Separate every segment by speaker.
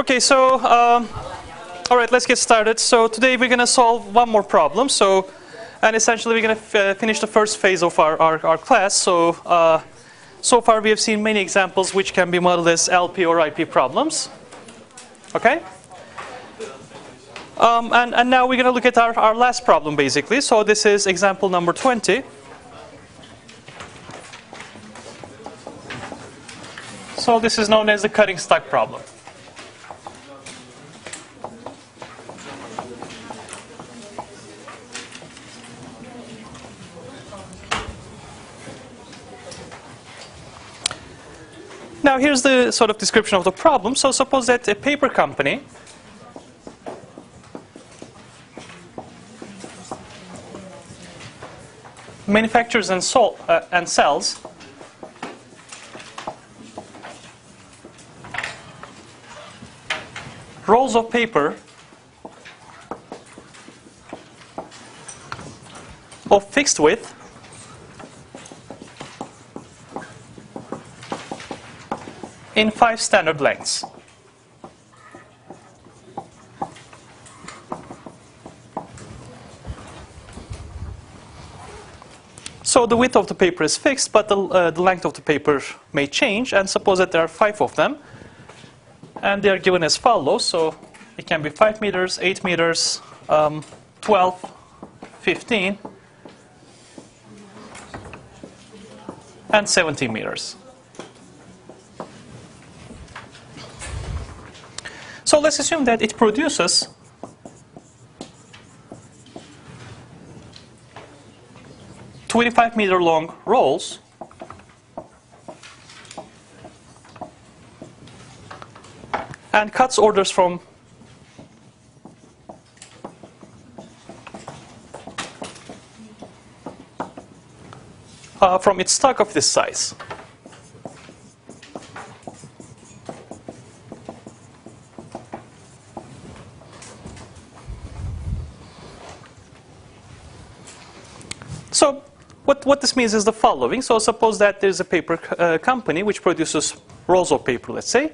Speaker 1: Okay, so, all right, let's get started. So today we're going to solve one more problem. And essentially we're going to finish the first phase of our class. So, so far we have seen many examples which can be modeled as LP or IP problems. Okay? And now we're going to look at our last problem, basically. So this is example number 20. So this is known as the cutting stock problem. Now here's the sort of description of the problem. So suppose that a paper company manufactures and sells rolls of paper of fixed width in 5 standard lengths. So the width of the paper is fixed, but the length of the paper may change. And suppose that there are 5 of them, and they are given as follows. So it can be 5 meters, 8 meters, 12, 15, and 17 meters. So let's assume that it produces 25-meter long rolls and cuts orders from its stock of this size. So what this means is the following. So suppose that there's a paper company which produces rolls of paper, let's say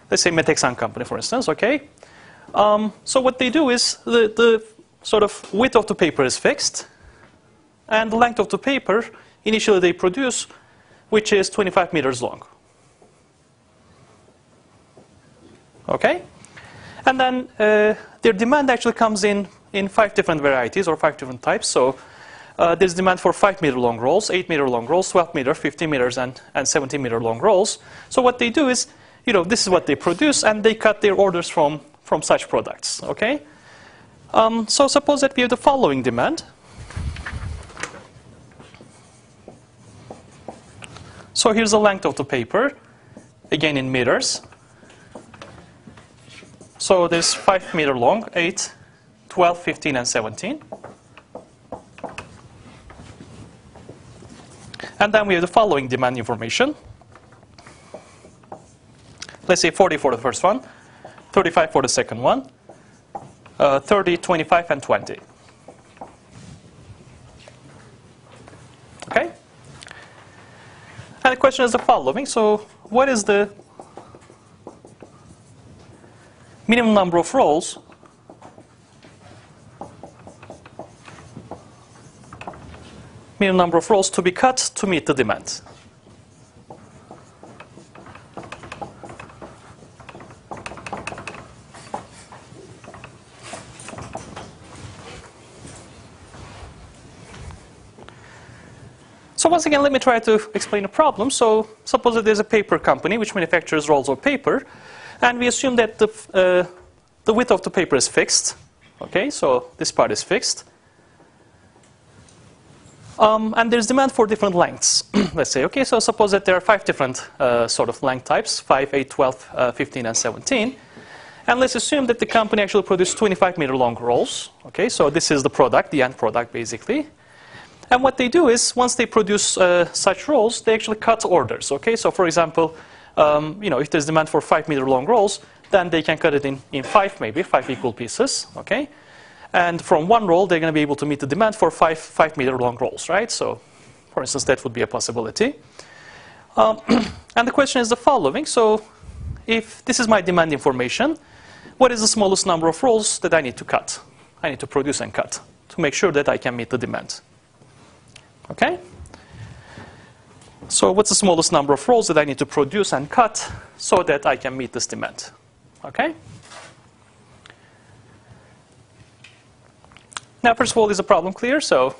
Speaker 1: Metexan company, for instance, okay? So what they do is the sort of width of the paper is fixed, and the length of the paper initially they produce, which is 25 meters long. Okay? And then their demand actually comes in 5 different varieties or 5 different types. So there's demand for 5-meter long rolls, 8-meter long rolls, 12 meter, 15 meters, and 17-meter long rolls. So what they do is, this is what they produce, and they cut their orders from such products. Okay. So suppose that we have the following demand. So here's the length of the paper, again in meters. So there's 5-meter long, 8, 12, 15, and 17. And then we have the following demand information. Let's say 40 for the first one, 35 for the second one, 30, 25, and 20. Okay? And the question is the following. So what is the minimum number of rolls to be cut to meet the demand? So once again, let me try to explain the problem. So suppose that there's a paper company which manufactures rolls of paper, and we assume that the width of the paper is fixed. Okay, so this part is fixed. And there's demand for different lengths, let's say. Okay, so suppose that there are 5 different sort of length types, 5, 8, 12, 15, and 17. And let's assume that the company actually produces 25-meter long rolls. Okay, so this is the product, the end product, basically. And what they do is, once they produce such rolls, they actually cut orders. Okay, so for example, if there's demand for 5-meter long rolls, then they can cut it in 5, maybe 5 equal pieces. Okay. And from one roll, they're going to be able to meet the demand for 5-meter long rolls, right? So, for instance, that would be a possibility. And the question is the following. So, if this is my demand information, what is the smallest number of rolls that I need to cut? I need to produce and cut to make sure that I can meet the demand. Okay? So what's the smallest number of rolls that I need to produce and cut so that I can meet this demand? Okay? Now, first of all, is the problem clear? So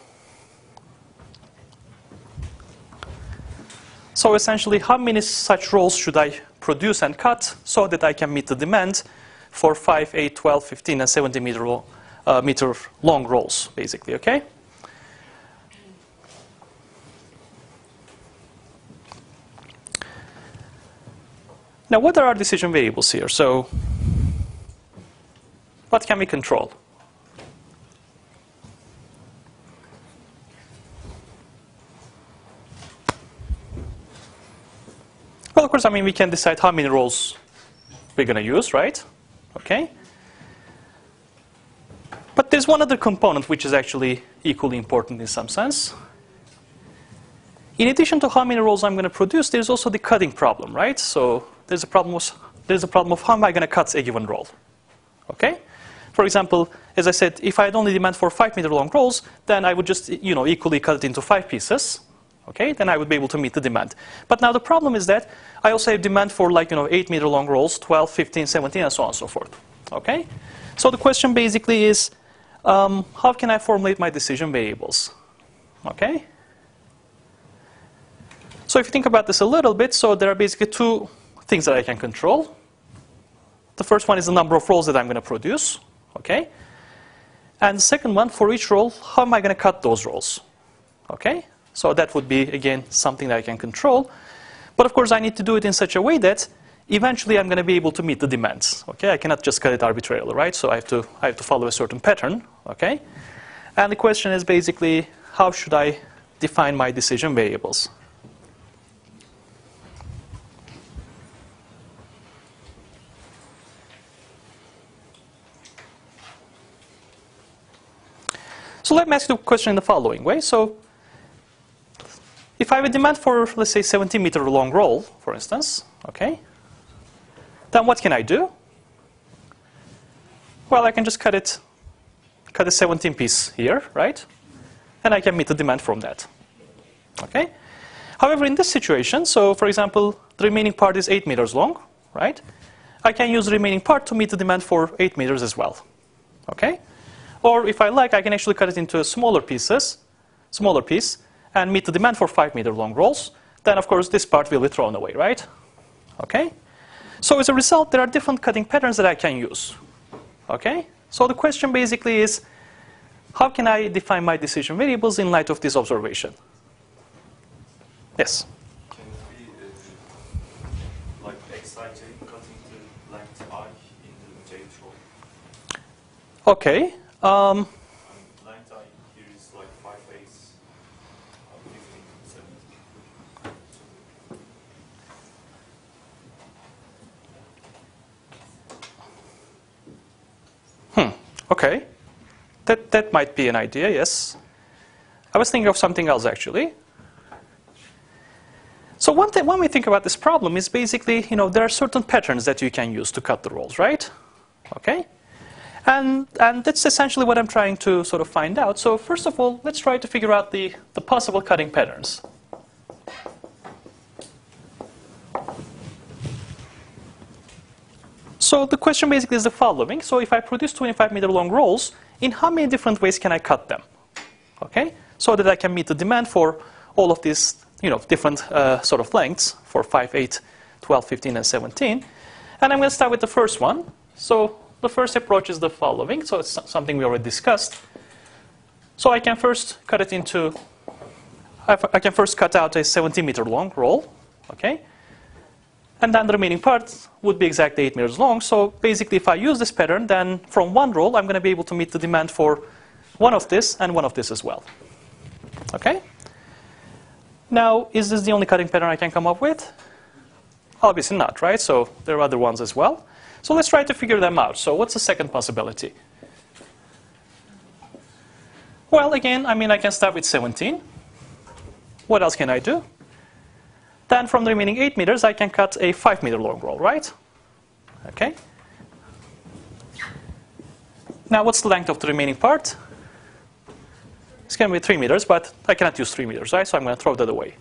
Speaker 1: essentially, how many such rolls should I produce and cut so that I can meet the demand for 5, 8, 12, 15, and 70 meter long rolls, basically, okay? Now, what are our decision variables here? So what can we control? Well, of course, I mean, we can decide how many rolls we're going to use, right? Okay. But there's one other component which is actually equally important in some sense. In addition to how many rolls I'm going to produce, there's also the cutting problem, right? So there's a problem of how am I going to cut a given roll. Okay. For example, as I said, if I had only demand for 5 meter long rolls, then I would just equally cut it into 5 pieces. Okay, then I would be able to meet the demand. But now the problem is that I also have demand for 8 meter long rolls, 12, 15, 17, and so on and so forth. Okay, so the question basically is, how can I formulate my decision variables? Okay, so if you think about this a little bit, so there are basically two things that I can control. The first one is the number of rolls that I'm going to produce. Okay, and the second one, for each roll, how am I going to cut those rolls? Okay. So that would be, again, something that I can control. But of course, I need to do it in such a way that eventually I'm going to be able to meet the demands. Okay, I cannot just cut it arbitrarily, right? So I have to follow a certain pattern. Okay, and the question is basically, how should I define my decision variables? So let me ask you the question in the following way. So if I have a demand for, let's say, 17 meter long roll, for instance, okay, then what can I do? Well, I can just cut a 17 piece here, right? And I can meet the demand from that. Okay. However, in this situation, so for example, the remaining part is 8 meters long, right? I can use the remaining part to meet the demand for 8 meters as well. Okay. Or if I like, I can actually cut it into smaller piece, and meet the demand for 5 meter long rolls, then of course this part will be thrown away, right? Okay? So as a result, there are different cutting patterns that I can use. Okay? So the question basically is, how can I define my decision variables in light of this observation? Yes?
Speaker 2: Can it be like xij cutting to length I in the j roll?
Speaker 1: Okay.
Speaker 2: Length I here is like 5 8.
Speaker 1: Okay. That might be an idea, yes. I was thinking of something else, actually. So when we think about this problem is basically, there are certain patterns that you can use to cut the rolls, right? Okay? And that's essentially what I'm trying to sort of find out. So first of all, let's try to figure out the possible cutting patterns. So the question basically is the following. So if I produce 25 meter long rolls, in how many different ways can I cut them? Okay, so that I can meet the demand for all of these, different sort of lengths for 5, 8, 12, 15, and 17. And I'm going to start with the first one. So the first approach is the following. So it's something we already discussed. So I can first cut it into, I can first cut out a 70 meter long roll. Okay. And then the remaining part would be exactly 8 meters long. So basically, if I use this pattern, then from one roll, I'm going to be able to meet the demand for one of this and one of this as well. Okay? Now, is this the only cutting pattern I can come up with? Obviously not, right? So there are other ones as well. So let's try to figure them out. So what's the second possibility? Well, again, I can start with 17. What else can I do? Then from the remaining 8 meters, I can cut a 5 meter long roll, right? Okay. Now, what's the length of the remaining part? It's going to be 3 meters, but I cannot use 3 meters, right? So I'm going to throw that away.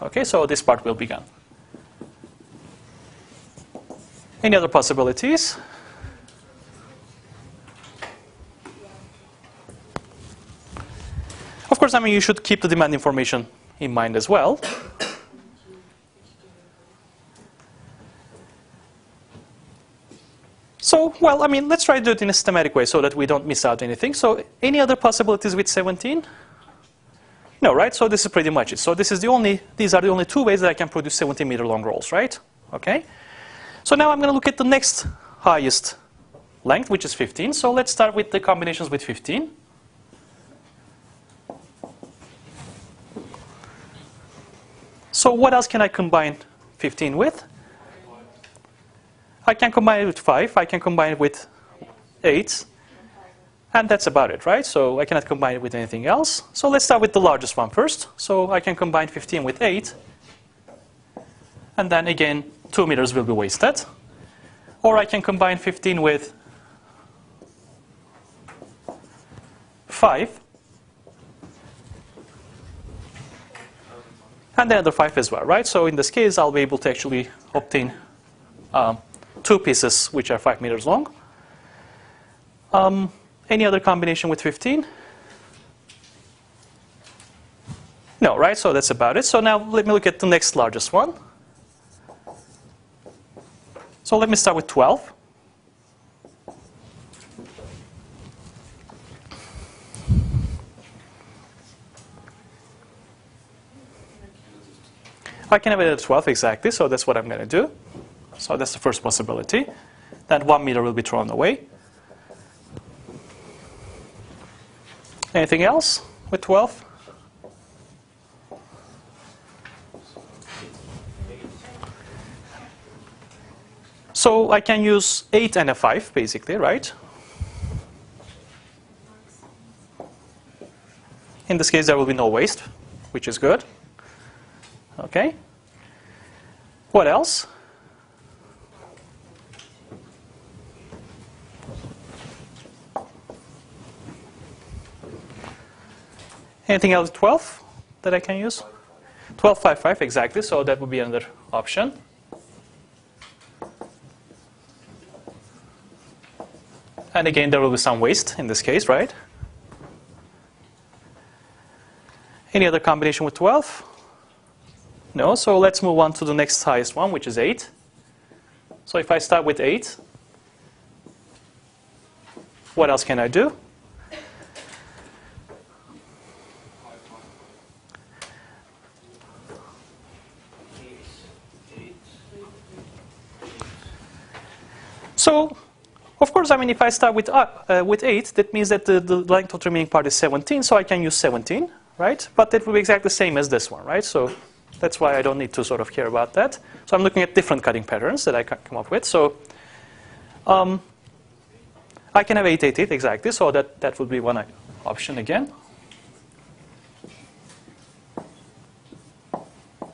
Speaker 1: Okay, so this part will be gone. Any other possibilities? Of course, I mean, you should keep the demand information in mind as well. So, well, I mean, let's try to do it in a systematic way so that we don't miss out anything. So, any other possibilities with 17? No, right? So this is pretty much it. So this is these are the only 2 ways that I can produce 17-meter long rolls, right? Okay. So now I'm going to look at the next highest length, which is 15. So let's start with the combinations with 15. So what else can I combine 15 with? I can combine it with 5. I can combine it with 8. And that's about it, right? So I cannot combine it with anything else. So let's start with the largest one first. So I can combine 15 with 8. And then again, 2 meters will be wasted. Or I can combine 15 with 5. And then another 5 as well, right? So in this case, I'll be able to actually obtain 2 pieces which are 5 meters long. Any other combination with 15? No, right? So that's about it. So now let me look at the next largest one. So let me start with 12. I can have it at 12 exactly, so that's what I'm going to do. So that's the first possibility. Then 1 meter will be thrown away. Anything else with 12? So I can use 8 and a 5, basically, right? In this case, there will be no waste, which is good. Okay. What else? Anything else with 12 that I can use? 12, 5, 5, exactly. So that would be another option. And again, there will be some waste in this case, right? Any other combination with 12? No. So let's move on to the next highest one, which is 8. So if I start with 8, what else can I do? So, of course, I mean, if I start with 8, that means that the length of the remaining part is 17, so I can use 17, right? But that will be exactly the same as this one, right? So that's why I don't need to sort of care about that. So I'm looking at different cutting patterns that I can come up with. So I can have 8, 8, 8, exactly, so that would be one option again.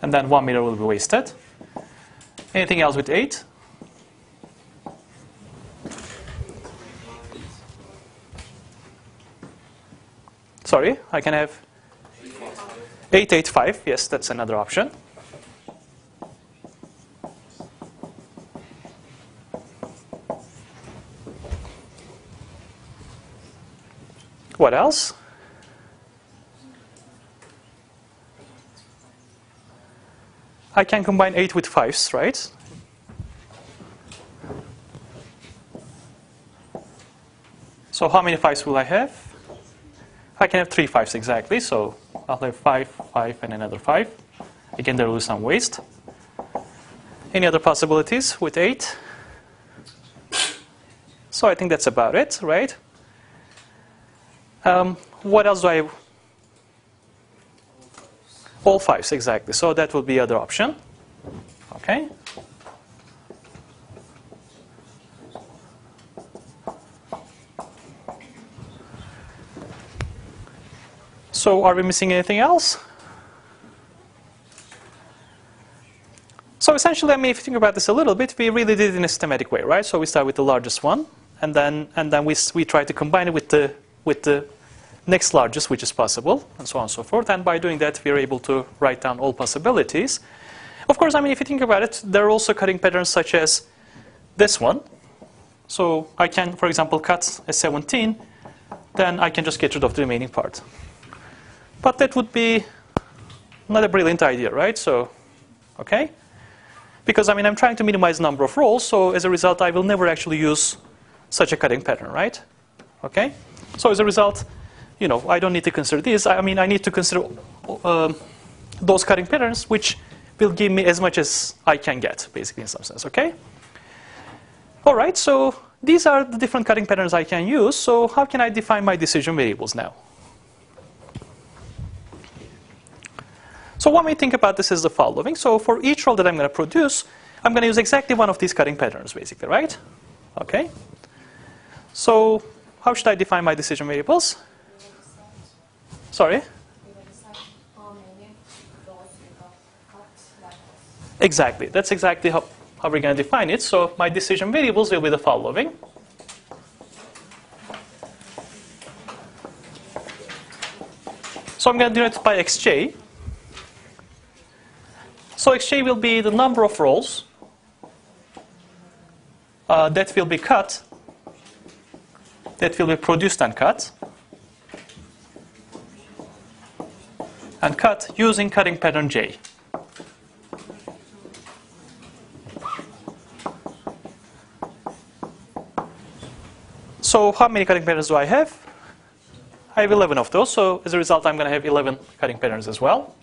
Speaker 1: And then 1 meter will be wasted. Anything else with 8? Sorry, I can have 8, 8, 5. Yes, that's another option. What else? I can combine 8 with 5s, right? So how many 5s will I have? I can have 3 5s exactly, so I'll have 5, 5, and another 5. Again, there will be some waste. Any other possibilities with 8? So I think that's about it, right? What else do I have? All 5s, exactly. So that will be the other option. Okay. So are we missing anything else? So So essentially, I mean, if you think about this a little bit, we really did it in a systematic way, right? So we start with the largest one, and then we try to combine it with the next largest, which is possible, and so on and so forth. And by doing that, we are able to write down all possibilities. Of course, I mean, if you think about it, there are also cutting patterns such as this one. So I can, for example, cut a 17, then I can just get rid of the remaining part. But that would be not a brilliant idea, right? So, okay? Because, I mean, I'm trying to minimize the number of rolls, so as a result, I will never actually use such a cutting pattern, right? Okay? So as a result, you know, I don't need to consider these. I mean, I need to consider those cutting patterns, which will give me as much as I can get, basically, in some sense, okay? All right, so these are the different cutting patterns I can use. So how can I define my decision variables now? So one way to think about this is the following. So for each roll that I'm going to produce, I'm going to use exactly one of these cutting patterns, basically, right? Okay. So how should I define my decision variables? Sorry? Exactly. That's exactly how we're going to define it. So my decision variables will be the following. So I'm going to denote it by xj. So xj will be the number of rolls that will be cut, that will be produced and cut using cutting pattern j. So how many cutting patterns do I have? I have 11 of those, so as a result, I'm going to have 11 cutting patterns as well.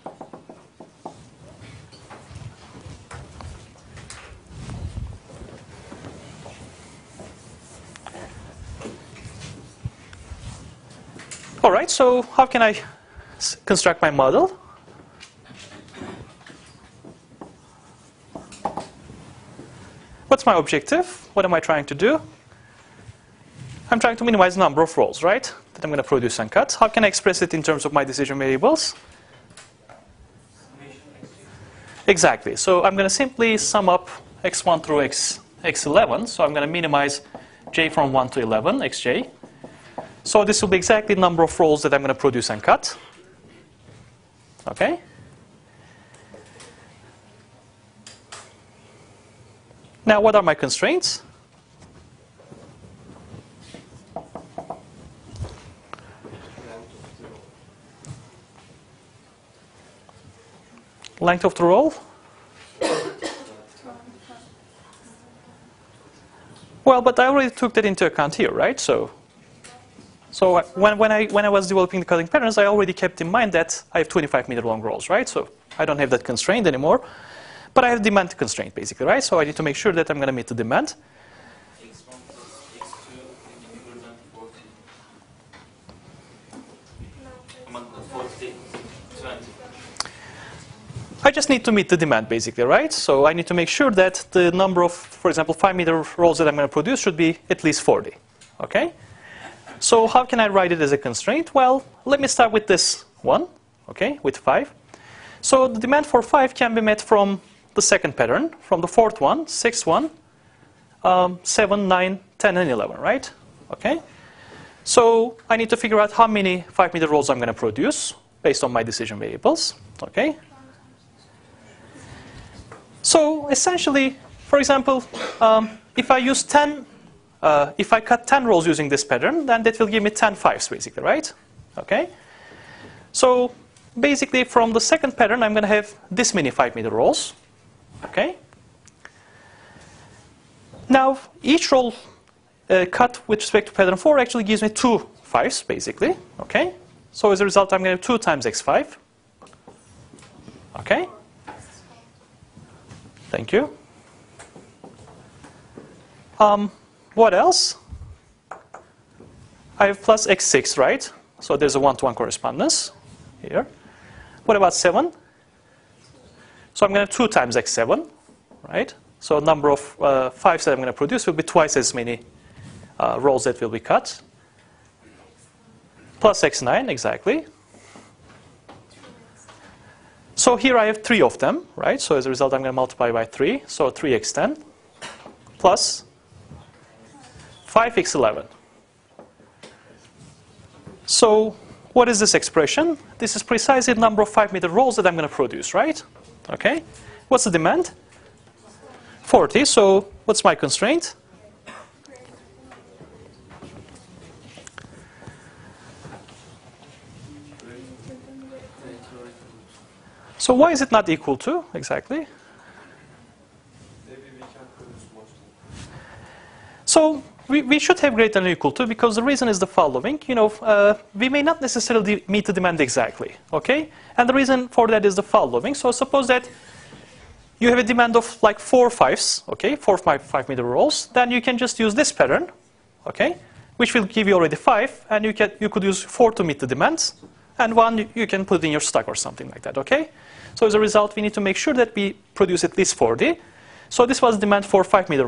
Speaker 1: All right, so how can I construct my model? What's my objective? What am I trying to do? I'm trying to minimize the number of rolls, right, that I'm going to produce and cut. How can I express it in terms of my decision variables? Exactly. So I'm going to simply sum up x1 through x11. So I'm going to minimize j from 1 to 11, xj. So this will be exactly the number of rolls that I'm going to produce and cut. Okay? Now, what are my constraints? Length of the roll? Well, but I already took that into account here, right? So when I was developing the cutting patterns, I already kept in mind that I have 25-meter long rolls, right? So I don't have that constraint anymore. But I have demand constraint, basically, right? So I need to make sure that I'm going to meet the demand.
Speaker 2: x1 plus x2 bigger than 40. Come on, 40, 20.
Speaker 1: I just need to meet the demand, basically, right? So I need to make sure that the number of, for example, 5-meter rolls that I'm going to produce should be at least 40. Okay? So how can I write it as a constraint? Well, let me start with this one, okay, with 5. So the demand for 5 can be met from the second pattern, from the fourth one, sixth one, 7, 9, 10, and 11, right? Okay? So I need to figure out how many 5-meter rolls I'm going to produce based on my decision variables, okay? So essentially, for example, if I use 10, if I cut 10 rolls using this pattern, then that will give me 10 5s, basically, right? Okay? So basically, from the second pattern, I'm going to have this many 5-meter rolls. Okay? Now, each roll cut with respect to pattern 4 actually gives me 2 5s, basically. Okay? So as a result, I'm going to have 2 times x5. Okay? Thank you. What else? I have plus x6, right? So there's a 1-to-1 correspondence here. What about 7? So I'm going to have 2 times x7, right? So the number of 5s that I'm going to produce will be twice as many rolls that will be cut. Plus x9, exactly. So here I have 3 of them, right? So as a result, I'm going to multiply by 3. So 3x10 plus 5x11. So what is this expression? This is precisely the number of 5-meter rolls that I'm going to produce, right? Okay. What's the demand? 40. So what's my constraint? So why is it not equal to, exactly? So we should have greater than or equal to, because the reason is the following. We may not necessarily meet the demand exactly, okay? And the reason for that is the following. So suppose that you have a demand of like 4 5s, okay? 4 5-meter rolls. Then you can just use this pattern, okay? Which will give you already 5, and you could use 4 to meet the demands, and 1 you can put in your stock or something like that, okay? So as a result, we need to make sure that we produce at least 40. So this was demand for 5-meter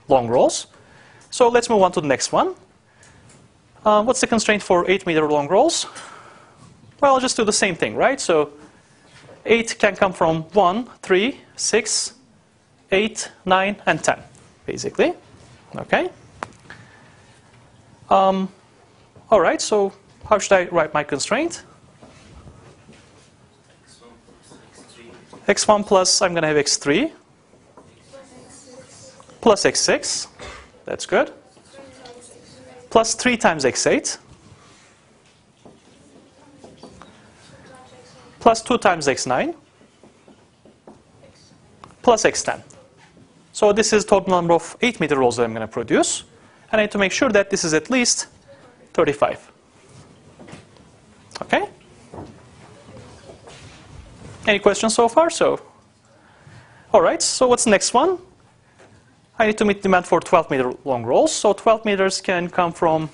Speaker 1: long rolls. So let's move on to the next one. What's the constraint for 8-meter long rolls? Well, I'll just do the same thing, right? So 8 can come from 1, 3, 6, 8, 9, and 10, basically. Okay. All right, so how should I write my constraint? x1 plus, I'm going to have x3 plus x6. That's good. Plus 3 times x8 plus 2 times x9 plus x10. So this is total number of 8-meter rolls that I'm going to produce. And I need to make sure that this is at least 35. Okay? Any questions so far? All right, so what's the next one? I need to meet demand for 12-meter long rolls. So 12 meters can come from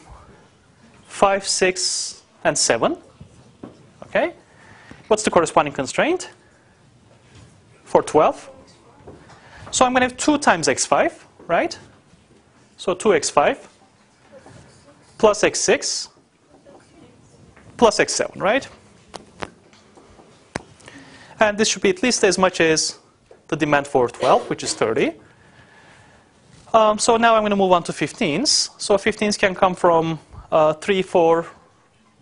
Speaker 1: 5, 6, and 7. Okay? What's the corresponding constraint for 12? So I'm going to have 2 times x5, right? So 2x5 plus x6 plus x7, right? And this should be at least as much as the demand for 12, which is 30. So now I'm going to move on to 15s. So 15s can come from 3, 4,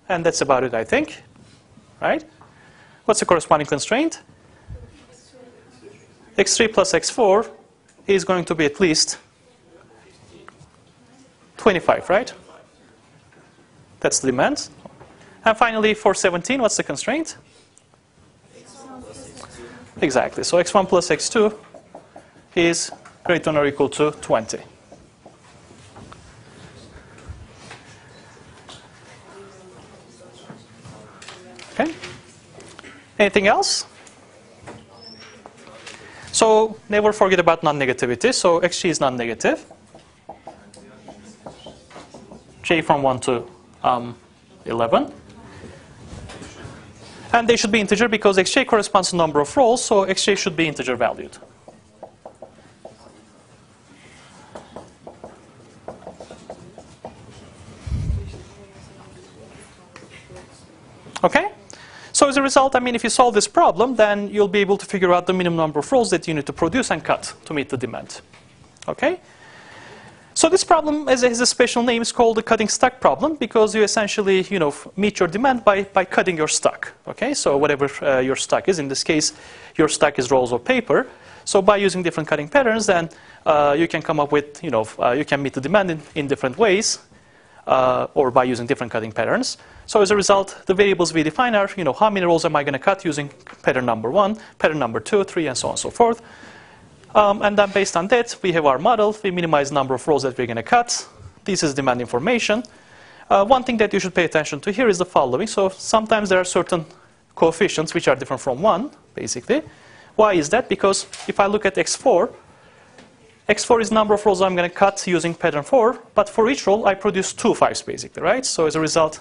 Speaker 1: and that's about it, I think. Right? What's the corresponding constraint? x3 plus x4 is going to be at least 25, right? That's the demand. And finally, for 17, what's the constraint? Exactly. So x1 plus x2 is greater than or equal to 20. Okay. Anything else? So never forget about non-negativity. So xg is non-negative. J from 1 to 11. And they should be integer because xj corresponds to number of rolls, so xj should be integer valued. Okay? So as a result, I mean, if you solve this problem, then you'll be able to figure out the minimum number of rolls that you need to produce and cut to meet the demand. Okay? So this problem has a special name. It's called the cutting stock problem because you essentially, meet your demand by cutting your stock. Okay? So whatever your stock is, in this case, your stock is rolls of paper. So by using different cutting patterns, then you can come up with, you can meet the demand in different ways, or by using different cutting patterns. So as a result, the variables we define are, how many rolls am I going to cut using pattern number 1, pattern number 2, 3, and so on and so forth. And then based on that, we have our model. We minimize the number of rolls that we're going to cut. This is demand information. One thing that you should pay attention to here is the following. So sometimes there are certain coefficients which are different from 1, basically. Why is that? Because if I look at x4, x4 is the number of rolls I'm going to cut using pattern 4. But for each roll, I produce 2 5s, basically, right? So as a result,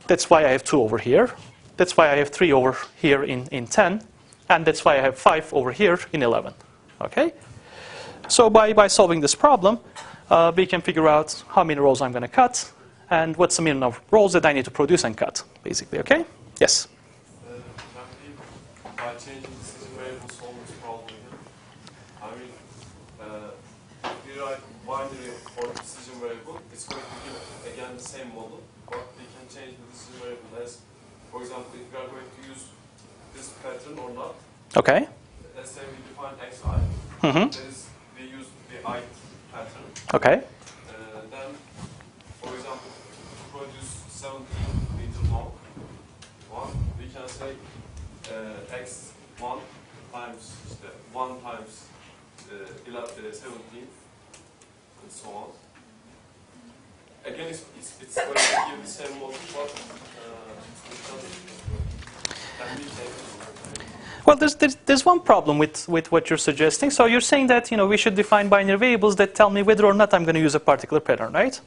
Speaker 1: that's why I have 2 over here. That's why I have 3 over here in 10. And that's why I have 5 over here in 11. Okay? So by solving this problem, we can figure out how many rolls I'm going to cut and what's the minimum of rolls that I need to produce and cut, basically. Okay? Yes?
Speaker 2: by changing decision variable solve this problem again? I mean, if we write binary for the decision variable, it's going to give again the same model, but we can change the decision variable as, for example, if we are going to use this pattern or not.
Speaker 1: Okay.
Speaker 2: Let's say we define xi.
Speaker 1: Mm-hmm.
Speaker 2: That is, we use the I pattern.
Speaker 1: Okay.
Speaker 2: Then, for example, to produce 17 meter long one, we can say x1 times 1 times 17 and so on. Again, it's going to give the same model, but
Speaker 1: well, there's one problem with what you're suggesting. So you're saying that we should define binary variables that tell me whether or not I'm going to use a particular pattern, right?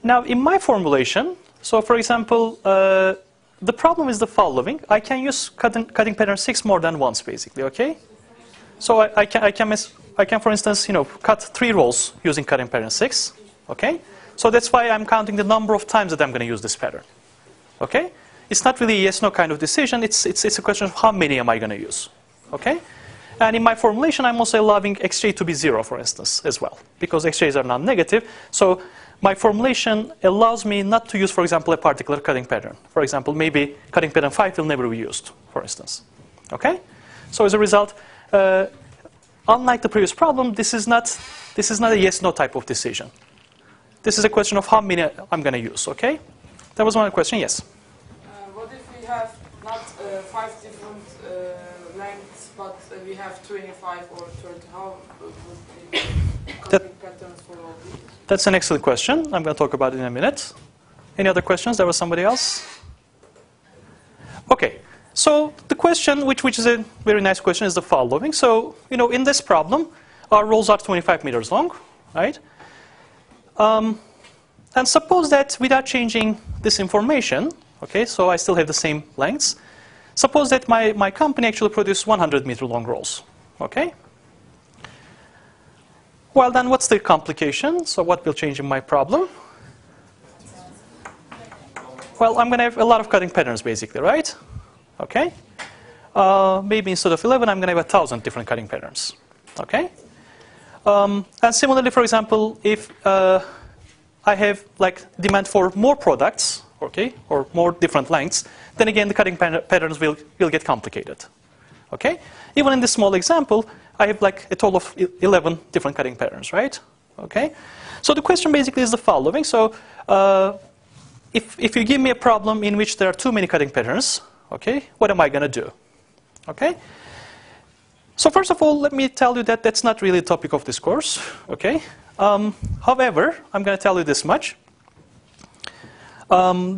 Speaker 1: Now, in my formulation, so for example, the problem is the following: I can use cutting pattern 6 more than once, basically. Okay. So I can, for instance, cut 3 rows using cutting pattern 6. Okay. So that's why I'm counting the number of times that I'm going to use this pattern. Okay. It's not really a yes/no kind of decision. It's a question of how many am I going to use. Okay. And in my formulation, I'm also allowing xj to be 0, for instance, as well, because xj's are non-negative. So my formulation allows me not to use, for example, a particular cutting pattern. For example, maybe cutting pattern 5 will never be used, for instance. Okay. So as a result, unlike the previous problem, this is not a yes/no type of decision. This is a question of how many I'm going to use. Okay. That was one question. Yes.
Speaker 3: What if we have not 5 different lengths, but we have 25 or 30? How would be cutting patterns for all these?
Speaker 1: That's an excellent question. I'm going to talk about it in a minute. Any other questions? There was somebody else? Okay. So the question, which is a very nice question, is the following. So, in this problem, our rolls are 25 meters long, right? And suppose that without changing this information, okay, so I still have the same lengths. Suppose that my company actually produces 100 meter long rolls, okay? Well, then what's the complication? So what will change in my problem? Well, I'm going to have a lot of cutting patterns, basically, right? Okay. Maybe instead of 11, I'm going to have 1,000 different cutting patterns, okay? And similarly, for example, if I have demand for more products, okay, or more different lengths, then again the cutting patterns will get complicated. Okay? Even in this small example, I have a total of 11 different cutting patterns, right? Okay? So the question basically is the following. So if you give me a problem in which there are too many cutting patterns, okay, what am I going to do? Okay? So first of all, let me tell you that that's not really the topic of this course, okay? However, I'm going to tell you this much.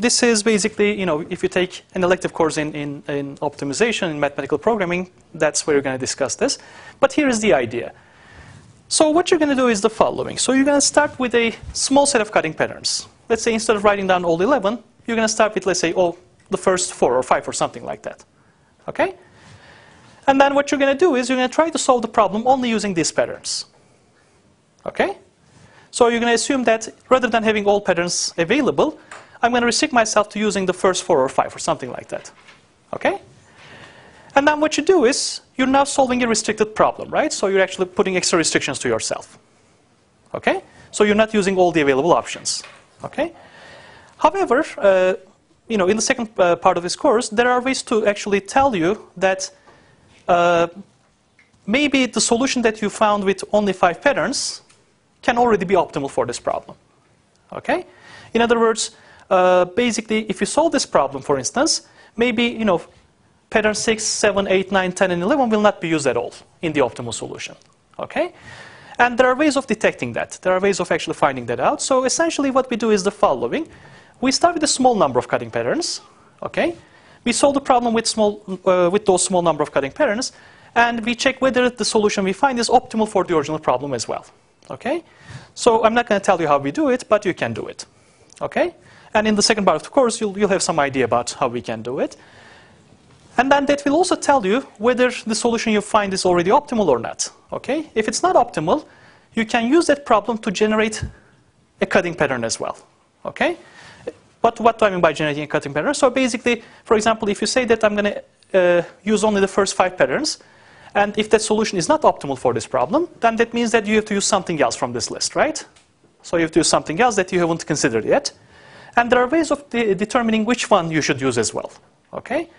Speaker 1: This is basically, if you take an elective course in optimization, in mathematical programming, that's where you're going to discuss this. But here is the idea. So what you're going to do is the following. So you're going to start with a small set of cutting patterns. Let's say instead of writing down all 11, you're going to start with, let's say, the first 4 or 5 or something like that. Okay? And then what you're going to do is you're going to try to solve the problem only using these patterns. Okay? So you're going to assume that rather than having all patterns available, I'm going to restrict myself to using the first 4 or 5 or something like that. Okay? And then what you do is you're now solving a restricted problem, right? So you're actually putting extra restrictions to yourself. Okay? So you're not using all the available options. Okay? However, in the second part of this course, there are ways to actually tell you that maybe the solution that you found with only 5 patterns can already be optimal for this problem. Okay? In other words, basically, if you solve this problem, for instance, maybe, pattern 6, 7, 8, 9, 10, and 11 will not be used at all in the optimal solution. Okay? And there are ways of detecting that. There are ways of actually finding that out. So essentially what we do is the following. We start with a small number of cutting patterns. Okay? We solve the problem with those small number of cutting patterns, and we check whether the solution we find is optimal for the original problem as well. Okay? So I'm not going to tell you how we do it, but you can do it. Okay? And in the second part of the course, you'll have some idea about how we can do it. And then that will also tell you whether the solution you find is already optimal or not. Okay? If it's not optimal, you can use that problem to generate a cutting pattern as well. Okay? what do I mean by generating a cutting pattern? So basically, for example, if you say that I'm going to use only the first 5 patterns, and if that solution is not optimal for this problem, then that means that you have to use something else from this list, right? So you have to use something else that you haven't considered yet. And there are ways of determining which one you should use as well, okay?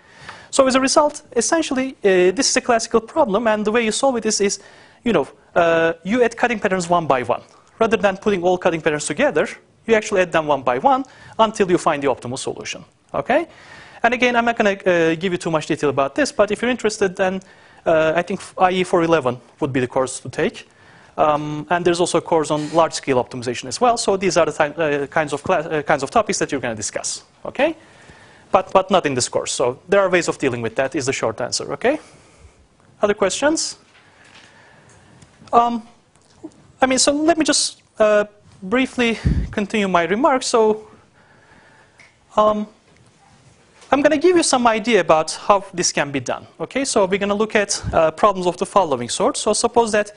Speaker 1: So as a result, essentially, this is a classical problem, and the way you solve it is you add cutting patterns one by one. Rather than putting all cutting patterns together, you actually add them one by one until you find the optimal solution, okay? And again, I'm not going to give you too much detail about this, but if you're interested, then I think IE-411 would be the course to take. And there's also a course on large-scale optimization as well. So these are the kinds of topics that you're going to discuss, okay? But not in this course. So there are ways of dealing with that is the short answer, okay? Other questions? So let me just briefly continue my remarks. So I'm going to give you some idea about how this can be done. Okay, so we're going to look at problems of the following sort. So suppose that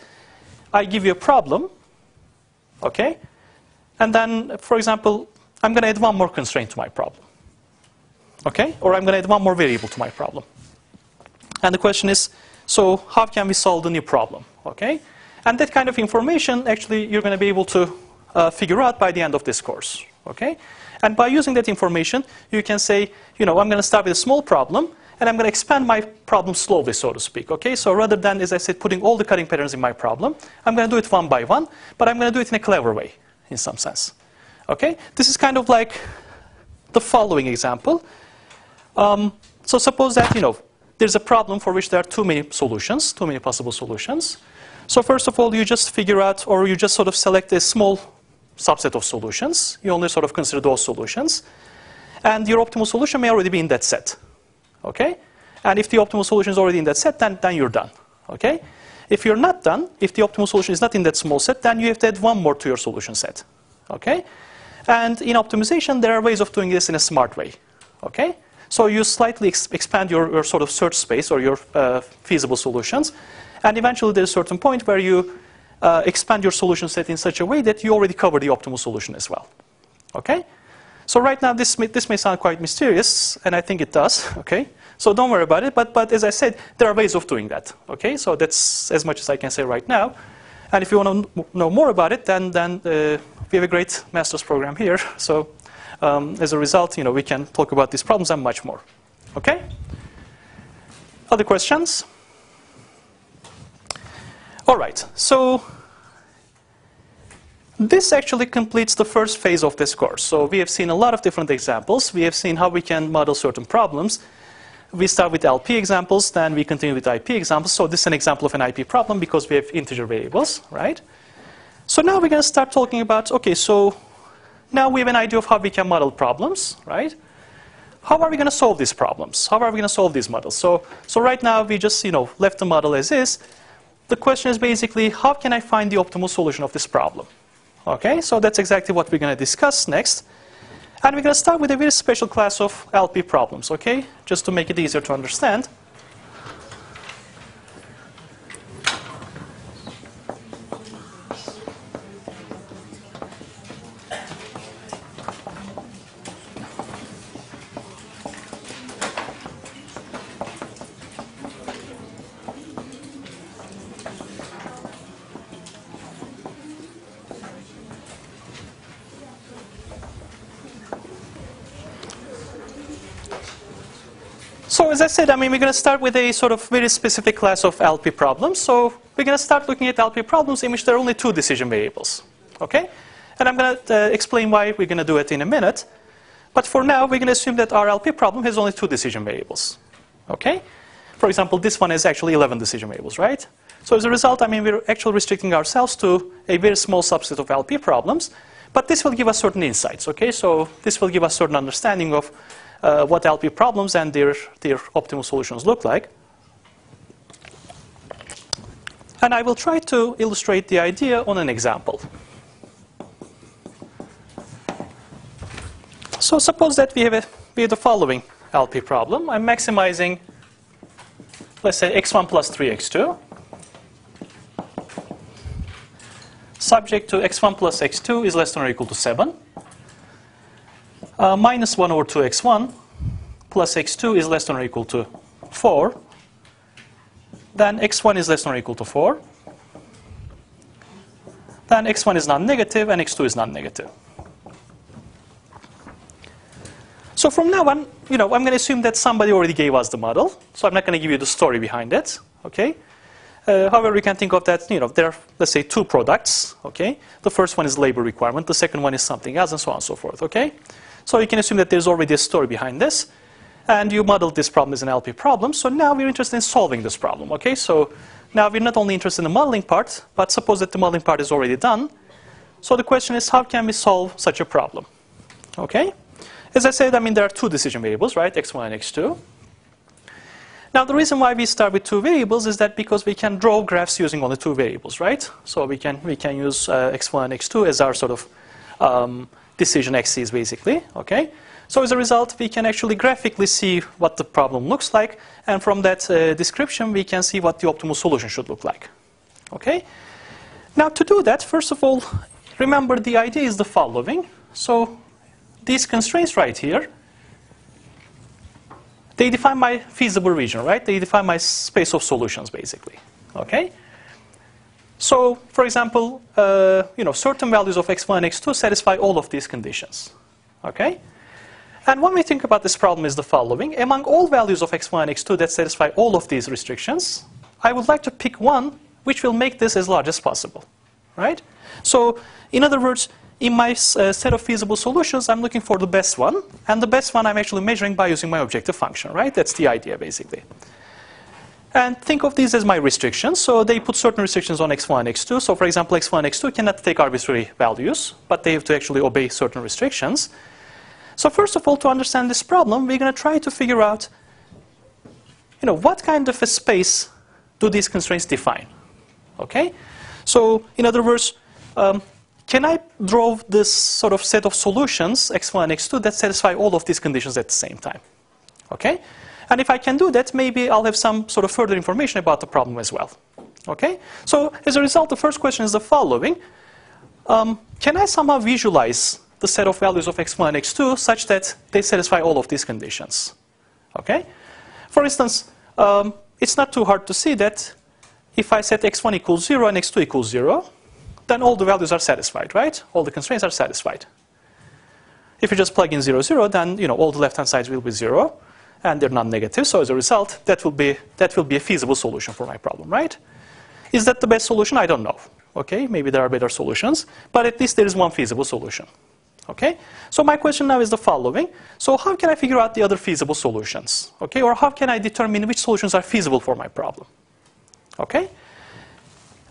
Speaker 1: I give you a problem, okay, and then, for example, I'm going to add one more constraint to my problem, okay, or I'm going to add one more variable to my problem. And the question is, so how can we solve the new problem, okay? And that kind of information, actually, you're going to be able to figure out by the end of this course, okay? And by using that information, you can say, I'm going to start with a small problem, and I'm going to expand my problem slowly, so to speak, okay? So rather than, as I said, putting all the cutting patterns in my problem, I'm going to do it one by one, but I'm going to do it in a clever way, in some sense, okay? This is kind of like the following example. So suppose that, there's a problem for which there are too many solutions, too many possible solutions. So first of all, you just figure out, or you just sort of select a small subset of solutions. You only sort of consider those solutions. And your optimal solution may already be in that set. Okay? And if the optimal solution is already in that set, then you're done. Okay? If you're not done, if the optimal solution is not in that small set, then you have to add one more to your solution set. Okay? And in optimization, there are ways of doing this in a smart way. Okay? So you slightly expand your sort of search space or your feasible solutions. And eventually, there's a certain point where you expand your solution set in such a way that you already cover the optimal solution as well. Okay? So right now, this may sound quite mysterious, and I think it does. Okay? So don't worry about it. But as I said, there are ways of doing that. Okay? So that's as much as I can say right now. And if you want to know more about it, then we have a great master's program here. So as a result, we can talk about these problems and much more. Okay? Other questions? All right, so this actually completes the first phase of this course. So we have seen a lot of different examples. We have seen how we can model certain problems. We start with LP examples, then we continue with IP examples. So this is an example of an IP problem because we have integer variables, right? So now we're going to start talking about, okay, so now we have an idea of how we can model problems, right? How are we going to solve these problems? How are we going to solve these models? So right now we just, left the model as is. The question is basically, how can I find the optimal solution of this problem? Okay, so that's exactly what we're going to discuss next. And we're going to start with a very special class of LP problems, okay? Just to make it easier to understand. So as I said, we're going to start with a sort of very specific class of LP problems. So we're going to start looking at LP problems in which there are only 2 decision variables. Okay? And I'm going to explain why we're going to do it in a minute. But for now, we're going to assume that our LP problem has only 2 decision variables. Okay? For example, this one has actually 11 decision variables, right? So as a result, we're actually restricting ourselves to a very small subset of LP problems. But this will give us certain insights. Okay? So this will give us certain understanding of what LP problems and their optimal solutions look like. And I will try to illustrate the idea on an example. So suppose that we have the following LP problem. I'm maximizing, let's say, x1 plus 3x2, subject to x1 plus x2 is less than or equal to 7. minus 1 over 2x1 plus x2 is less than or equal to 4, then x1 is less than or equal to 4, then x1 is non-negative and x2 is non-negative. So from now on, I'm going to assume that somebody already gave us the model, so I'm not going to give you the story behind it, okay? However, we can think of that, there are, let's say, two products, okay? The first one is labor requirement, the second one is something else, and so on and so forth, okay? So you can assume that there's already a story behind this, and you modeled this problem as an LP problem, so now we're interested in solving this problem, okay? So now we're not only interested in the modeling part, but suppose that the modeling part is already done. So the question is, how can we solve such a problem, okay? As I said, there are two decision variables, right? x1 and x2. Now, the reason why we start with two variables is that because we can draw graphs using only two variables, right? So we can use x1 and x2 as our sort of decision axes, basically, okay? So as a result, we can actually graphically see what the problem looks like, and from that description, we can see what the optimal solution should look like, okay? Now, to do that, first of all, remember the idea is the following. So these constraints right here, they define my feasible region, right? They define my space of solutions, basically, okay? So, for example, certain values of x1 and x2 satisfy all of these conditions, okay? And when we think about this problem is the following. Among all values of x1 and x2 that satisfy all of these restrictions, I would like to pick one which will make this as large as possible, right? So, in other words, in my set of feasible solutions, I'm looking for the best one, and the best one I'm actually measuring by using my objective function, right? That's the idea, basically. And think of these as my restrictions. So they put certain restrictions on x1 and x2. So for example, x1 and x2 cannot take arbitrary values, but they have to actually obey certain restrictions. So first of all, to understand this problem, we're going to try to figure out, what kind of a space do these constraints define, okay? So in other words, can I draw this sort of set of solutions, x1 and x2, that satisfy all of these conditions at the same time? Okay? And if I can do that, maybe I'll have some sort of further information about the problem as well. Okay? So as a result, the first question is the following. Can I somehow visualize the set of values of x1 and x2 such that they satisfy all of these conditions? Okay? For instance, it's not too hard to see that if I set x1 equals 0 and x2 equals 0, then all the values are satisfied, right? All the constraints are satisfied. If you just plug in 0, 0, then all the left-hand sides will be 0, and they're non-negative. So as a result, that will be a feasible solution for my problem, right? Is that the best solution? I don't know. Okay, maybe there are better solutions, but at least there is one feasible solution. Okay, so my question now is the following. So how can I figure out the other feasible solutions? Okay, or how can I determine which solutions are feasible for my problem? Okay.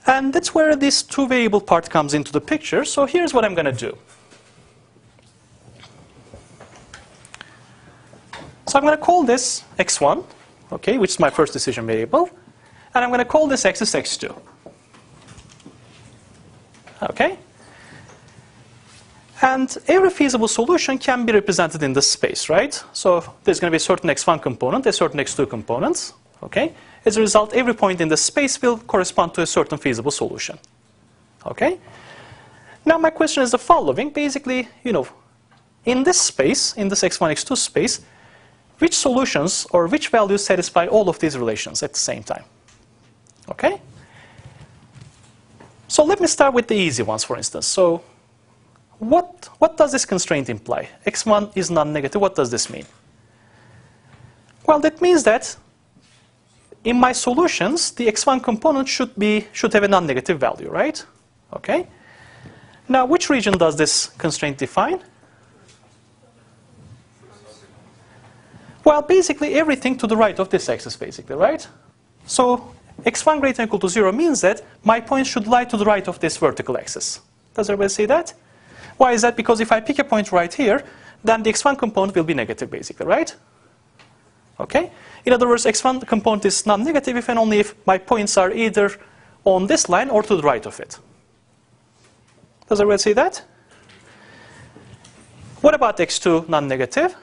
Speaker 1: And that's where this two-variable part comes into the picture. So here's what I'm going to do. So I'm going to call this x1, okay, which is my first decision variable. And I'm going to call this axis x2. Okay? And every feasible solution can be represented in this space, right? So there's going to be a certain x1 component, a certain x2 component. Okay? As a result, every point in the space will correspond to a certain feasible solution. Okay? Now my question is the following. Basically, in this space, in this x1, x2 space, which solutions or which values satisfy all of these relations at the same time? Okay? So let me start with the easy ones, for instance. So what does this constraint imply? x1 is non-negative. What does this mean? Well, that means that in my solutions, the x1 component should have a non-negative value, right? Okay. Now, which region does this constraint define? Well, basically everything to the right of this axis, basically, right? So x1 greater than or equal to 0 means that my points should lie to the right of this vertical axis. Does everybody see that? Why is that? Because if I pick a point right here, then the x1 component will be negative, basically, right? Okay? In other words, x1 component is non-negative if and only if my points are either on this line or to the right of it. Does everybody see that? What about x2 non-negative?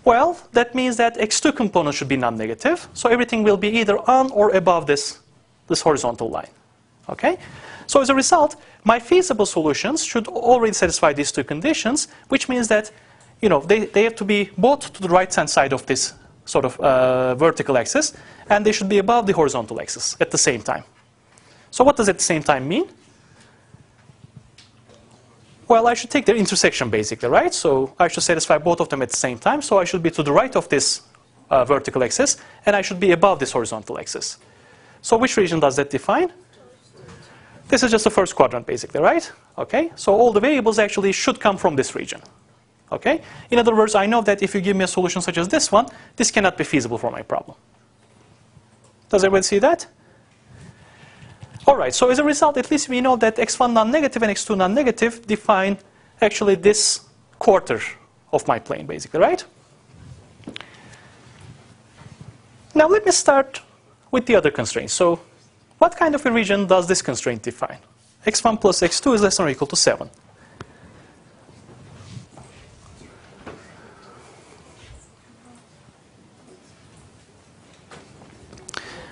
Speaker 1: Well, that means that x2 component should be non-negative, so everything will be either on or above this horizontal line. Okay? So as a result, my feasible solutions should already satisfy these two conditions, which means that they have to be both to the right-hand side of this sort of vertical axis, and they should be above the horizontal axis at the same time. So what does at the same time mean? Well, I should take their intersection basically, right? So I should satisfy both of them at the same time. So I should be to the right of this vertical axis, and I should be above this horizontal axis. So which region does that define? This is just the first quadrant basically, right? Okay, so all the variables actually should come from this region. Okay, in other words, I know that if you give me a solution such as this one, this cannot be feasible for my problem. Does everybody see that? All right, so as a result, at least we know that x1 non-negative and x2 non-negative define actually this quarter of my plane, basically, right? Now let me start with the other constraints. So what kind of a region does this constraint define? x1 plus x2 is less than or equal to 7.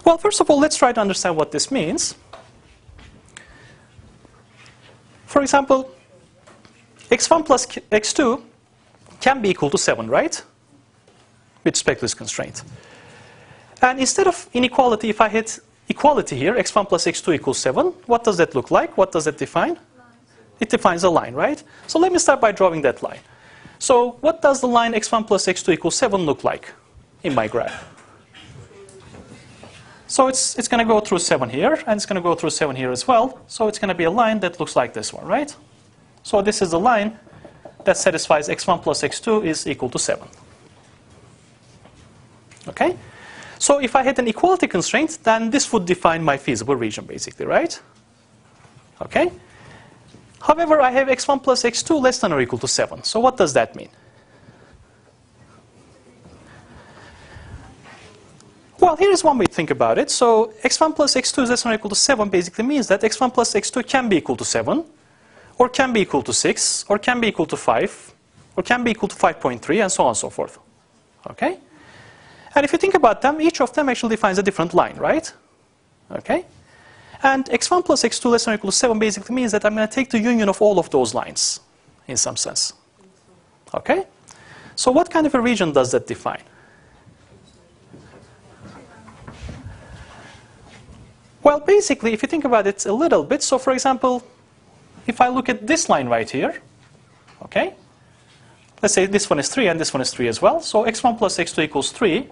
Speaker 1: Well, first of all, let's try to understand what this means. For example, x1 plus x2 can be equal to 7, right? With respect to this constraint. And instead of inequality, if I hit equality here, x1 plus x2 equals 7, what does that look like? What does it define? It defines a line, right? So let me start by drawing that line. So what does the line x1 plus x2 equals 7 look like in my graph? So it's going to go through 7 here, and it's going to go through 7 here as well. So it's going to be a line that looks like this one, right? So this is the line that satisfies x1 plus x2 is equal to 7. Okay? So if I had an equality constraint, then this would define my feasible region, basically, right? Okay? However, I have x1 plus x2 less than or equal to 7. So what does that mean? Well, here is one way to think about it. So x1 plus x2 is less than or equal to 7 basically means that x1 plus x2 can be equal to 7, or can be equal to 6, or can be equal to 5, or can be equal to 5.3, and so on and so forth. Okay? And if you think about them, each of them actually defines a different line, right? Okay? And x1 plus x2 less than or equal to 7 basically means that I'm going to take the union of all of those lines, in some sense. Okay? So what kind of a region does that define? Well, basically, if you think about it a little bit, so for example, if I look at this line right here, okay? Let's say this one is 3 and this one is 3 as well. So x1 plus x2 equals 3.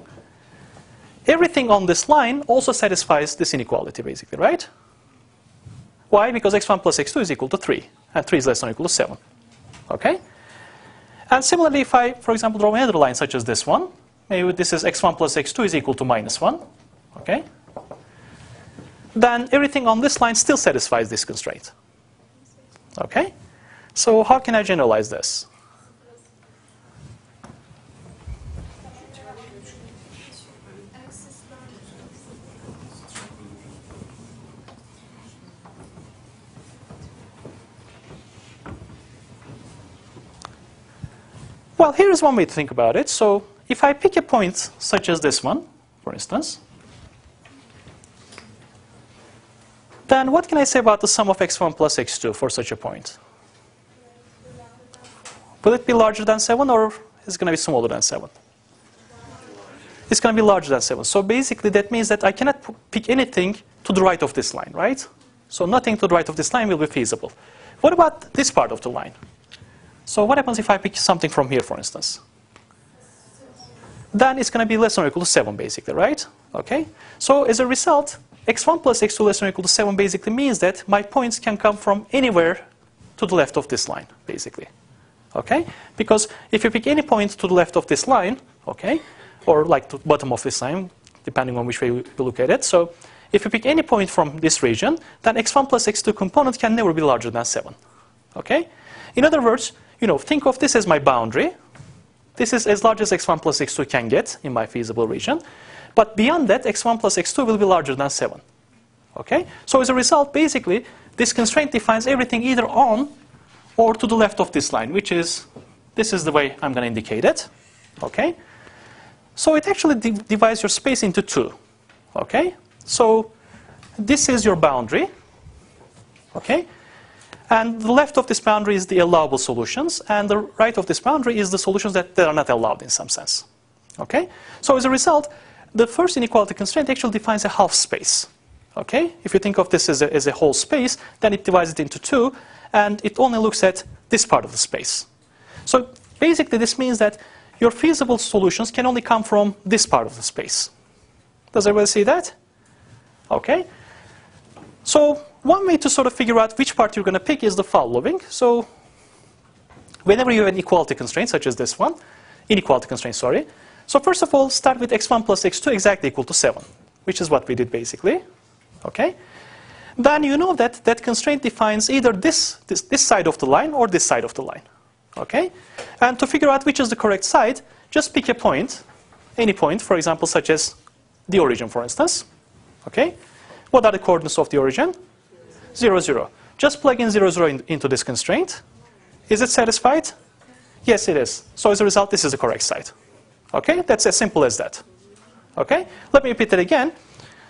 Speaker 1: Everything on this line also satisfies this inequality, basically, right? Why? Because x1 plus x2 is equal to 3, and 3 is less than or equal to 7. Okay? And similarly, if I, for example, draw another line such as this one, maybe this is x1 plus x2 is equal to minus 1. Okay? Then everything on this line still satisfies this constraint. Okay? So how can I generalize this? Well, here is one way to think about it. So if I pick a point such as this one, for instance, then what can I say about the sum of x1 plus x2 for such a point? Will it be larger than 7, or is it going to be smaller than 7? It's going to be larger than 7. So basically that means that I cannot pick anything to the right of this line, right? So nothing to the right of this line will be feasible. What about this part of the line? So what happens if I pick something from here, for instance? Then it's going to be less than or equal to 7, basically, right? Okay? So as a result, x1 plus x2 less than or equal to 7 basically means that my points can come from anywhere to the left of this line, basically. Okay? Because if you pick any point to the left of this line, okay, or like to the bottom of this line, depending on which way you look at it. So if you pick any point from this region, then x1 plus x2 component can never be larger than 7. Okay? In other words, think of this as my boundary. This is as large as x1 plus x2 can get in my feasible region. But beyond that, x1 plus x2 will be larger than 7. Okay? So as a result, basically, this constraint defines everything either on or to the left of this line, which is, this is the way I'm going to indicate it. Okay? So it actually divides your space into 2. Okay? So this is your boundary. Okay? And the left of this boundary is the allowable solutions, and the right of this boundary is the solutions that are not allowed in some sense. Okay? So as a result, the first inequality constraint actually defines a half space. Okay? If you think of this as a whole space, then it divides it into two, and it only looks at this part of the space. So basically this means that your feasible solutions can only come from this part of the space. Does everybody see that? Okay. So one way to sort of figure out which part you're going to pick is the following. So whenever you have an equality constraint, such as this one, inequality constraint, sorry. So first of all, start with x1 plus x2 exactly equal to 7, which is what we did basically. Okay. Then you know that that constraint defines either this side of the line or this side of the line. Okay? And to figure out which is the correct side, just pick a point, any point, for example, such as the origin, for instance. Okay? What are the coordinates of the origin? 0, 0. Just plug in 0, 0 into this constraint. Is it satisfied? Yes, it is. So as a result, this is the correct side. Okay? That's as simple as that. Okay? Let me repeat it again.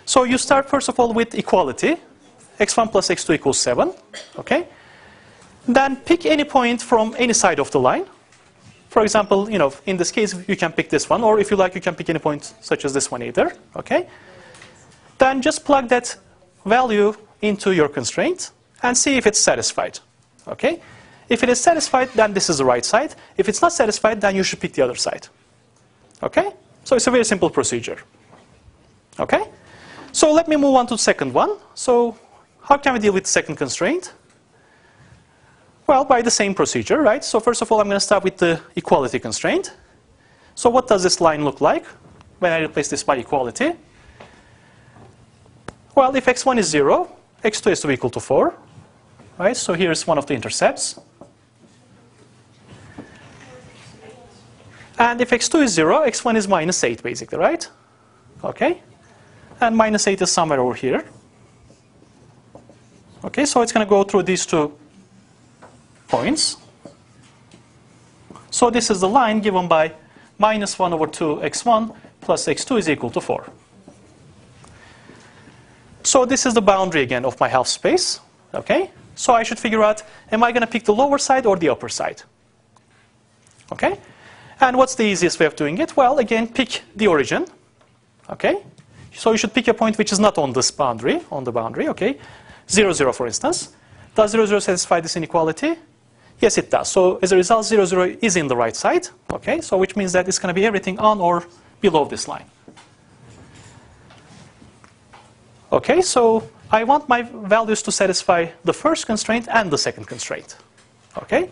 Speaker 1: So you start, first of all, with equality. x1 plus x2 equals 7. Okay? Then pick any point from any side of the line. For example, you know, in this case, you can pick this one, or if you like, you can pick any point such as this one either. Okay? Then just plug that value into your constraint and see if it's satisfied. Okay? If it is satisfied, then this is the right side. If it's not satisfied, then you should pick the other side. Okay? So it's a very simple procedure. Okay? So let me move on to the second one. So how can we deal with the second constraint? Well, by the same procedure, right? So first of all, I'm going to start with the equality constraint. So what does this line look like when I replace this by equality? Well, if x1 is 0, x2 is to be equal to 4. Right? So here's one of the intercepts. And if x2 is 0, x1 is minus 8, basically, right? Okay? And minus 8 is somewhere over here. Okay, so it's going to go through these two points. So this is the line given by minus 1 over 2 x1 plus x2 is equal to 4. So this is the boundary again of my half space. Okay? So I should figure out, am I going to pick the lower side or the upper side? Okay? And what's the easiest way of doing it? Well, again, pick the origin. Okay? So you should pick a point which is not on this boundary, okay? 0, 0, for instance. Does 0, 0 satisfy this inequality? Yes, it does. So as a result, 0, 0 is in the right side. Okay? So which means that it's going to be everything on or below this line. Okay, so I want my values to satisfy the first constraint and the second constraint. Okay?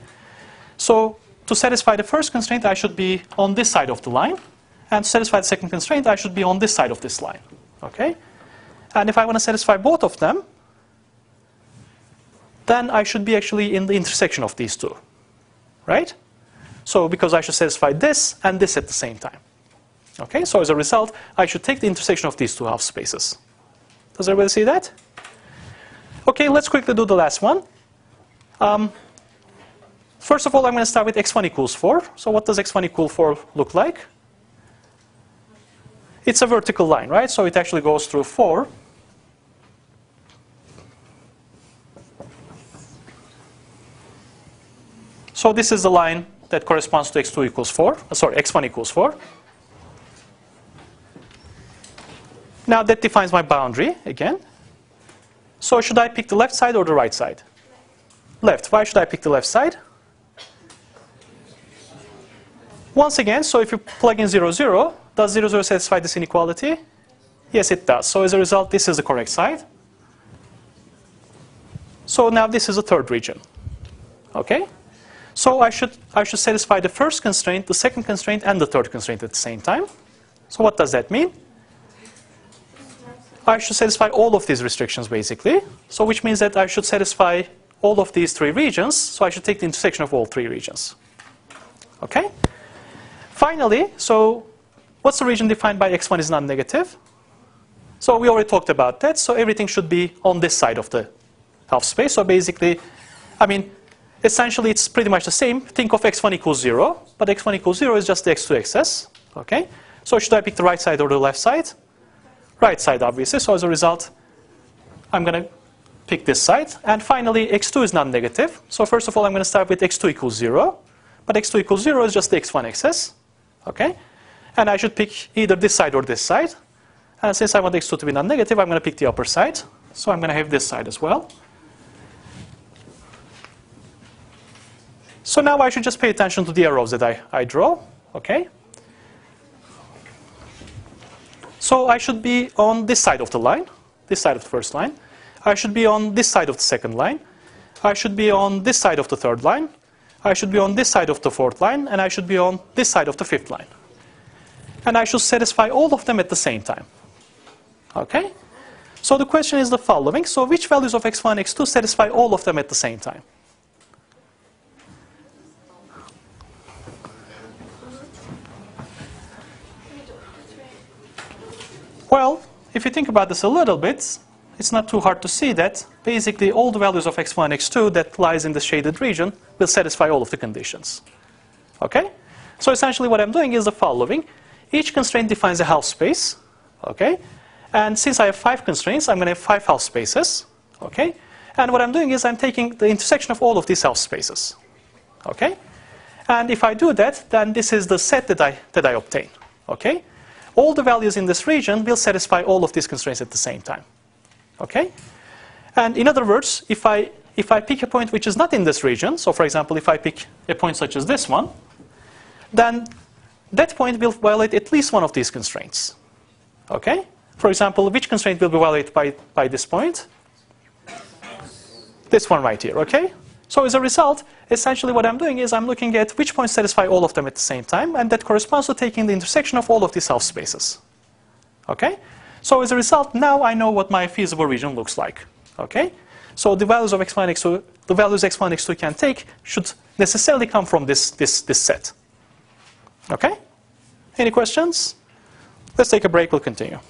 Speaker 1: So to satisfy the first constraint, I should be on this side of the line. And to satisfy the second constraint, I should be on this side of this line. Okay? And if I want to satisfy both of them, then I should be actually in the intersection of these two. Right? So because I should satisfy this and this at the same time. Okay? So as a result, I should take the intersection of these two half spaces. Does everybody see that? Okay, let's quickly do the last one. First of all, I'm going to start with x1 equals 4. So what does x1 equal 4 look like? It's a vertical line, right? So it actually goes through 4. So this is the line that corresponds to x2 equals 4. Sorry, x1 equals 4. Now that defines my boundary again. So should I pick the left side or the right side? Left. Why should I pick the left side? Once again, so if you plug in 0, 0, does 0, 0 satisfy this inequality? Yes, it does. So as a result, this is the correct side. So now this is the third region. Okay? So I should satisfy the first constraint, the second constraint, and the third constraint at the same time. So what does that mean? I should satisfy all of these restrictions, basically. So which means that I should satisfy all of these three regions. So I should take the intersection of all three regions. Okay? Finally, so what's the region defined by x1 is non-negative? So we already talked about that. So everything should be on this side of the half space. So basically, I mean, essentially it's pretty much the same. Think of x1 equals 0. But x1 equals 0 is just the x2 excess. Okay? So should I pick the right side or the left side? Right side, obviously. So as a result, I'm going to pick this side. And finally, x2 is non-negative. So first of all, I'm going to start with x2 equals 0. But x2 equals 0 is just the x1 excess. Okay? And I should pick either this side or this side. And since I want x2 to be non-negative, I'm going to pick the upper side. So I'm going to have this side as well. So now I should just pay attention to the arrows that I draw. Okay? So I should be on this side of the line, this side of the first line. I should be on this side of the second line. I should be on this side of the third line. I should be on this side of the fourth line. And I should be on this side of the fifth line. And I should satisfy all of them at the same time. Okay? So the question is the following. So which values of x1 and x2 satisfy all of them at the same time? Well, if you think about this a little bit, it's not too hard to see that basically all the values of x1 and x2 that lies in the shaded region will satisfy all of the conditions. Okay? So essentially what I'm doing is the following. Each constraint defines a half space. Okay? And since I have 5 constraints, I'm going to have 5 half spaces. Okay? And what I'm doing is I'm taking the intersection of all of these half spaces. Okay? And if I do that, then this is the set that I obtain. Okay? All the values in this region will satisfy all of these constraints at the same time. Okay? And in other words, if I pick a point which is not in this region, so for example, if I pick a point such as this one, then that point will violate at least one of these constraints. Okay? For example, which constraint will be violated by this point? This one right here. Okay? So as a result, essentially what I'm doing is I'm looking at which points satisfy all of them at the same time, and that corresponds to taking the intersection of all of these half spaces. Okay? So as a result, now I know what my feasible region looks like. Okay? So the values of x1 and x2, the values x1 and x2 can take should necessarily come from this set. Okay? Any questions? Let's take a break, we'll continue.